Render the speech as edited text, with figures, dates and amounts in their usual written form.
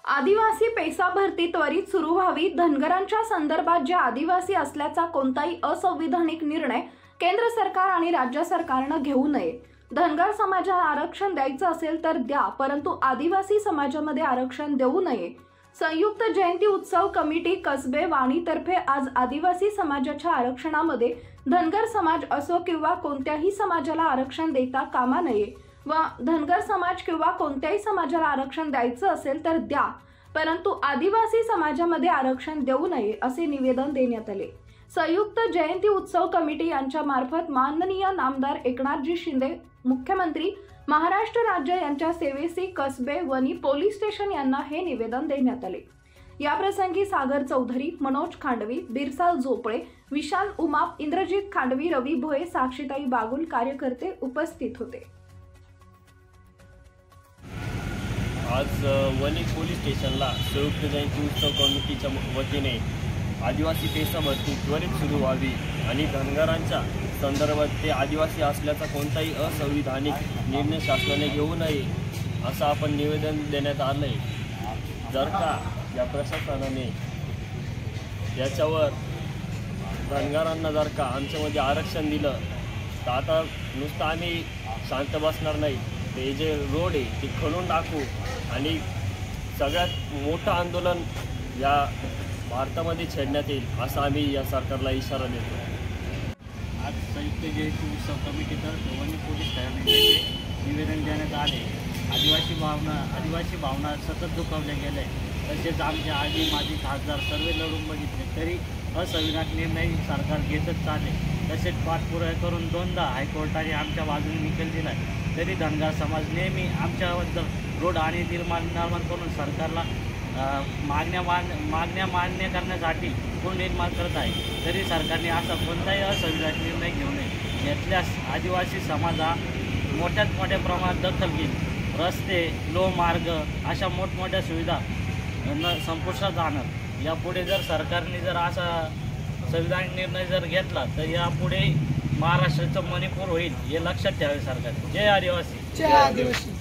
आदिवासी पेसा भरती त्वरित सुरू व्हावी। धनगरांच्या संदर्भात जे आदिवासी असल्याचा कोणताही असंविधानिक निर्णय केंद्र सरकार आणि राज्य सरकारने घेऊ नये। धनगर समाजाला आरक्षण द्यायचं असेल तर द्या, परंतु आदिवासी समाजामध्ये आरक्षण देऊ नये। संयुक्त जयंती उत्सव कमिटी कसबे वाणीतर्फे आज आदिवासी समाजाच्या आरक्षणामध्ये धनगर समाज असो किंवा कोणत्याही समाजाला आरक्षण देता कामा नये व धनगर समाज किंवा कोणत्याही समाजाला आरक्षण द्यायचं असेल तर द्या, परंतु आदिवासी समाजामध्ये आरक्षण देऊ नये असे निवेदन देण्यात आले। संयुक्त जयंती उत्सव कमिटी यांच्या मार्फत माननीय नामदार एकनाथजी शिंदे मुख्यमंत्री महाराष्ट्र राज्य यांच्या सेवेसी कसबे वनी पोलीस स्टेशन यांना हे निवेदन देण्यात आले। या प्रसंगी सागर चौधरी, मनोज खांडवी, बिरसाल झोपळे, विशाल उमाप, इंद्रजित खांडवी, रवी भोये, साक्षीताई बागुल कार्यकर्ते उपस्थित होते। आज वनी पोलीस स्टेशनला संयुक्त जयंती उत्सव कमिटीच्या वतीने आदिवासी पेसा भरती त्वरित सुरू व्हावी आणि धनगरांच्या संदर्भात ते आदिवासी असल्याचा कोणताही असंविधानिक निर्णय शासनाने घेऊ नये असं आपण निवेदन देण्यात आलं आहे। जर का या प्रशासनाने याच्यावर धनगरांना जर का आमच्यामध्ये आरक्षण दिलं तर आता नुसतं आम्ही शांत बसणार नाही, ते जे रोड आहे ते खणून टाकू आणि सगळ्यात मोठं आंदोलन या भारतामध्ये छेडण्यात येईल असा आम्ही या सरकारला इशारा देतो। आज संयुक्त जयंती उत्सव कमिटीतर्फे वनी पोलीस ठाण्याचे निवेदन देण्यात आले। आदिवासी भावना सतत दुखावल्या गेल्या। तसेच आमचे आधी माजी खासदार सर्व लढून बघितले तरी असंविधानिक निर्णय सरकार घेतच चालले। तसेच पाठपुरावा करून दोनदा हायकोर्टाने आमच्या बाजूने निकाल दिला, तरी धनगर समाज नेहमी आमच्याबद्दल रोड आणि निर्माण करून सरकारला मागण्या मान्य करण्यासाठी पूल निर्माण करत आहे। तरी सरकारने असा कोणताही असंविधानिक निर्णय घेऊ नये। घेतल्यास आदिवासी समाज हा मोठ्या प्रमाणात दखल घेईल। रस्ते, लोहमार्ग अशा मोठमोठ्या सुविधा संपुष्टात जाणार। यापुढे जर सरकारने जर असा संविधानिक निर्णय जर घेतला तर यापुढे महाराष्ट्राचं मणिपूर होईल हे लक्षात ठेवावे सरकारने। जय आदिवासी। जय आदिवासी।